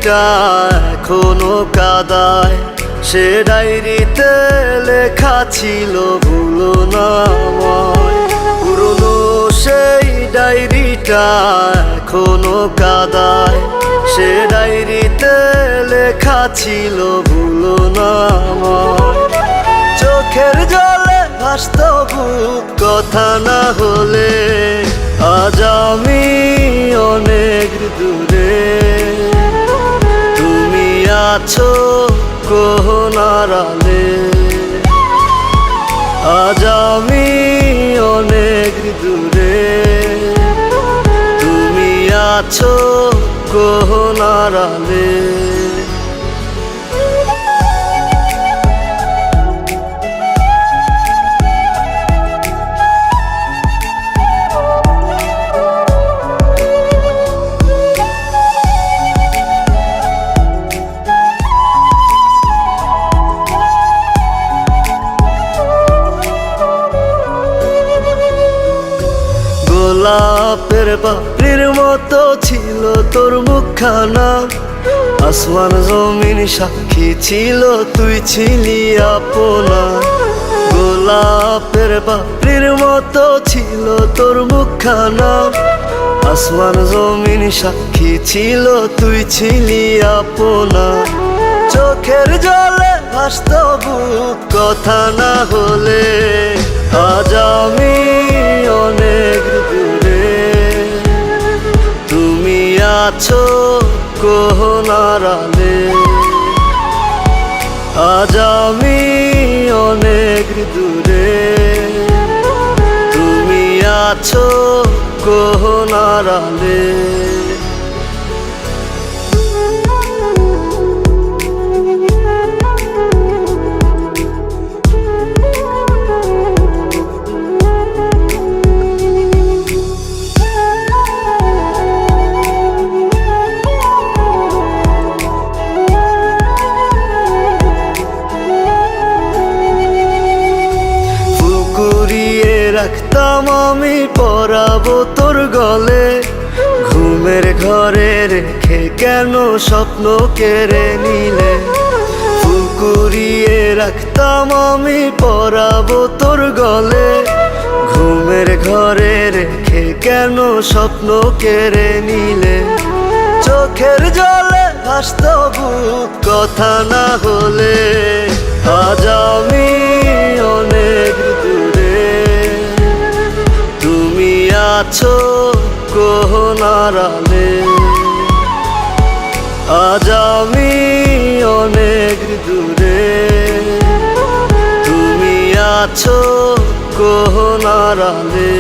ডায়েরিটা এখনো কাদায়, সে ডায়েরিতে লেখা ছিল ভুলো না আমায়। পুরনো সেই ডায়েরিটা এখনো কাদায়, সে ডায়েরিতে লেখা ছিল ভুলো না আমায়। চোখের জলে ভাসত বুক কথা না হলে, আজ আমি অনেক দূরে, তুমি আছো কোন আড়ালে। আজ আমি অনেক দূরে, তুমি আছো কোন আড়ালে। গোলাপের পাপড়ির মতো ছিল তোর মুখখানা, আসমান জমিন সাক্ষী ছিল, তুই ছিলি আপনা। গোলাপের পাপড়ির মতো ছিল তোর মুখখানা, আসমান জমিন সাক্ষী ছিল, তুই ছিলি আপনা। চোখের জলে ভাসত বুক কথা না হলে, আজ আমি অনেক দূরে, তুমি আছো কোন আড়ালে। আজ আমি অনেক দূরে, তুমি আছো কোন আড়ালে। রাখতাম আমি পরাবো তোর গলে, ঘুমের ঘরে রেখে কেন স্বপ্ন কেড়ে নিলে। ফুল কুড়িয়ে রাখতাম আমি পরাবো তোর গলে, ঘুমের ঘরে রেখে কেন স্বপ্ন কেড়ে নিলে। চোখের জলে ভাসত বুক কথা না হলে, আজ আমি অনেক দূরে, তুমি আছো কোন আড়ালে। আজ আমি অনেক দূরে, তুমি আছো কোন আড়ালে।